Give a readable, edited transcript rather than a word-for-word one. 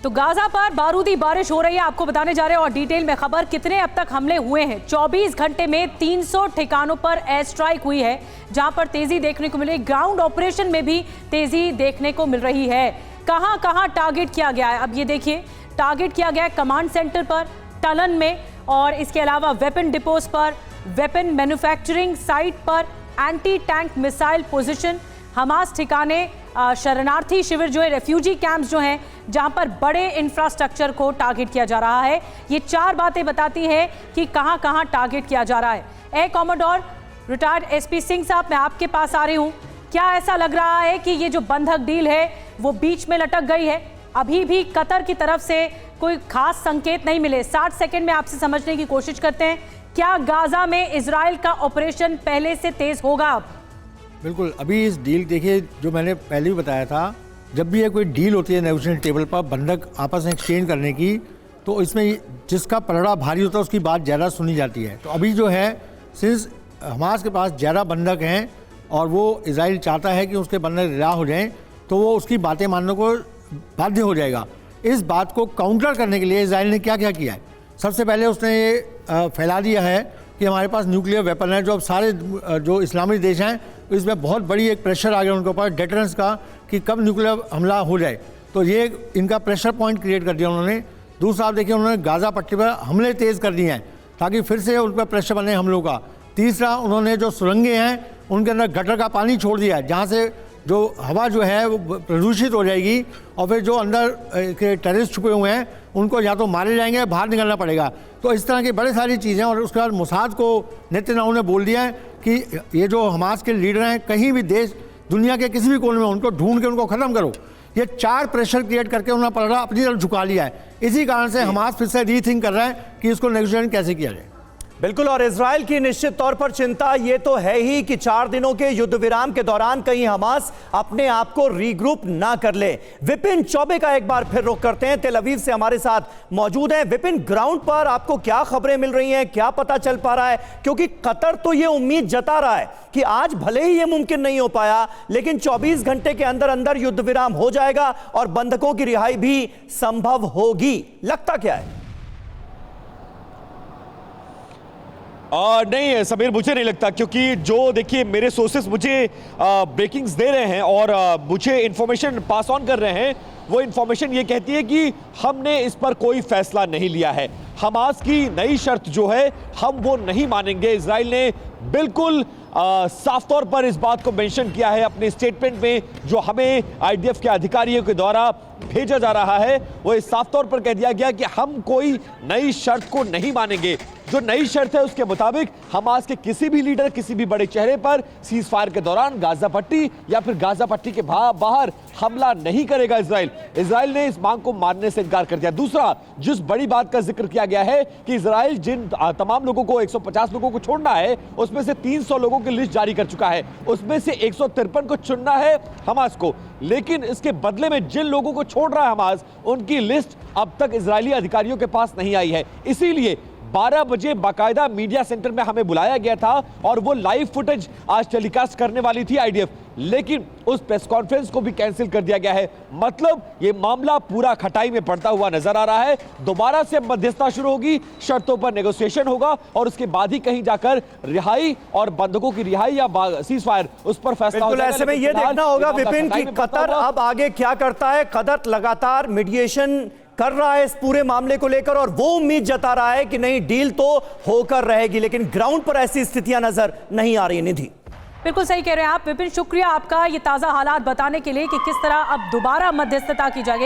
तो गाजा पर बारूदी बारिश हो रही है, आपको बताने जा रहे हैं और डिटेल में खबर। कितने अब तक हमले हुए हैं? 24 घंटे में 300 ठिकानों पर एयर स्ट्राइक हुई है, जहां पर तेजी देखने को मिली। ग्राउंड ऑपरेशन में भी तेजी देखने को मिल रही है। कहां कहां टारगेट किया गया है, अब ये देखिए। टारगेट किया गया है कमांड सेंटर पर, टनल में, और इसके अलावा वेपन डिपोज पर, वेपन मैन्युफैक्चरिंग साइट पर, anti tank missile position, Hamas ठिकाने, शरणार्थी शिविर जो है, रेफ्यूजी कैंप्स जो हैं, जहां पर बड़े इंफ्रास्ट्रक्चर को टारगेट किया जा रहा है। ये 4 बातें बताती हैं कि कहां कहां टारगेट किया जा रहा है। Air commodore retired SP Singh साहब, मैं आपके पास आ रही हूं। क्या ऐसा लग रहा है कि ये जो बंधक डील है वो बीच में लटक गई है? अभी भी कतर की तरफ से कोई खास संकेत नहीं मिले। 60 सेकेंड में आपसे समझने की कोशिश करते हैं, क्या गाजा में इजराइल का ऑपरेशन पहले से तेज होगा? बिल्कुल, अभी इस डील देखिए, जो मैंने पहले भी बताया था, जब भी ये कोई डील होती है नेगोशिएशन टेबल पर बंधक आपस में एक्सचेंज करने की, तो इसमें जिसका पलड़ा भारी होता है उसकी बात ज़्यादा सुनी जाती है। तो अभी जो है, सिंस हमास के पास ज़्यादा बंधक हैं और वो इजराइल चाहता है कि उसके बंधक रिहा हो जाएं, तो वो उसकी बातें मानने को बाध्य हो जाएगा। इस बात को काउंटर करने के लिए इजराइल ने क्या क्या किया है? सबसे पहले उसने ये फैला दिया है कि हमारे पास न्यूक्लियर वेपन है, जो अब सारे जो इस्लामी देश हैं इसमें बहुत बड़ी एक प्रेशर आ गया उनके ऊपर डेटरेंस का, कि कब न्यूक्लियर हमला हो जाए। तो ये इनका प्रेशर पॉइंट क्रिएट कर दिया उन्होंने। दूसरा, आप देखिए, उन्होंने गाज़ा पट्टी पर हमले तेज़ कर दिए हैं ताकि फिर से उन पर प्रेशर बने हमलों का। तीसरा, उन्होंने जो सुरंगें हैं उनके अंदर गटर का पानी छोड़ दिया है, जहाँ से जो हवा जो है वो प्रदूषित हो जाएगी, और फिर जो अंदर के टेररिस्ट छुपे हुए हैं उनको या तो मारे जाएंगे, बाहर निकलना पड़ेगा। तो इस तरह की बड़ी सारी चीज़ें। और उसके बाद मोसाद को नेतन्याहू ने बोल दिया है कि ये जो हमास के लीडर हैं, कहीं भी देश दुनिया के किसी भी कोने में, उनको ढूंढ के उनको ख़त्म करो। ये 4 प्रेशर क्रिएट करके उन्होंने पलड़ा अपनी तरफ झुका लिया है। इसी कारण से हमास फिर से रीथिंक कर रहा है कि इसको नेगोशिएशन कैसे किया जाए। बिल्कुल, और इजराइल की निश्चित तौर पर चिंता ये तो है ही कि 4 दिनों के युद्ध विराम के दौरान कहीं हमास अपने आप को रीग्रुप ना कर ले। विपिन चौबे का एक बार फिर रुख करते हैं, तेल अवीव से हमारे साथ मौजूद हैं। विपिन, ग्राउंड पर आपको क्या खबरें मिल रही हैं, क्या पता चल पा रहा है? क्योंकि कतर तो ये उम्मीद जता रहा है कि आज भले ही ये मुमकिन नहीं हो पाया, लेकिन 24 घंटे के अंदर अंदर युद्ध विराम हो जाएगा और बंधकों की रिहाई भी संभव होगी। लगता क्या है? नहीं समीर, मुझे नहीं लगता, क्योंकि जो देखिए मेरे सोर्सेस मुझे ब्रेकिंग्स दे रहे हैं और मुझे इंफॉर्मेशन पास ऑन कर रहे हैं, वो इंफॉर्मेशन ये कहती है कि हमने इस पर कोई फैसला नहीं लिया है। हमास की नई शर्त जो है हम वो नहीं मानेंगे। इजराइल ने बिल्कुल साफ तौर पर इस बात को मेंशन किया है अपने स्टेटमेंट में, जो हमें आईडीएफ के अधिकारियों के द्वारा भेजा जा रहा है। वो इस साफ तौर पर कह दिया गया कि हम कोई नई शर्त को नहीं मानेंगे। जो नई शर्त है उसके मुताबिक हमास के किसी भी लीडर, किसी भी बड़े चेहरे पर सीज फायर के दौरान गाजा पट्टी या फिर गाजा पट्टी के बाहर हमला नहीं करेगा इजराइल। इजराइल ने इस मांग को मानने से इनकार कर दिया। दूसरा, जिस बड़ी बात का जिक्र किया गया है कि इजराइल जिन तमाम लोगों को, 150 लोगों को छोड़ना है, उसमें से 300 लोगों की लिस्ट जारी कर चुका है। उसमें से 153 को चुनना है हमास को, लेकिन इसके बदले में जिन लोगों को छोड़ रहा है हमास, उनकी लिस्ट अब तक इजरायली अधिकारियों के पास नहीं आई है। इसीलिए 12 बजे बाकायदा मीडिया सेंटर में हमें बुलाया गया था और वो लाइव फुटेज आज टेलीकास्ट करने वाली थी आईडीएफ, लेकिन उस प्रेस कॉन्फ्रेंस को भी कैंसिल कर दिया गया है। मतलब ये मामला पूरा खटाई में पड़ता हुआ नजर आ रहा है। दोबारा से मध्यस्थता शुरू होगी, शर्तों पर नेगोशिएशन होगा और उसके बाद ही कहीं जाकर रिहाई और बंधकों की रिहाई या सीज फायर, उस पर फैसला होगा। ऐसे में ये देखना होगा विपिन कि कतर अब आगे क्या करता है। कतर लगातार मीडिएशन कर रहा है इस पूरे मामले को लेकर और वो उम्मीद जता रहा है कि नहीं, डील तो होकर रहेगी, लेकिन ग्राउंड पर ऐसी स्थितियां नजर नहीं आ रही। निधि, बिल्कुल सही कह रहे हैं आप विपिन, शुक्रिया आपका ये ताज़ा हालात बताने के लिए कि किस तरह अब दोबारा मध्यस्थता की जाएगी।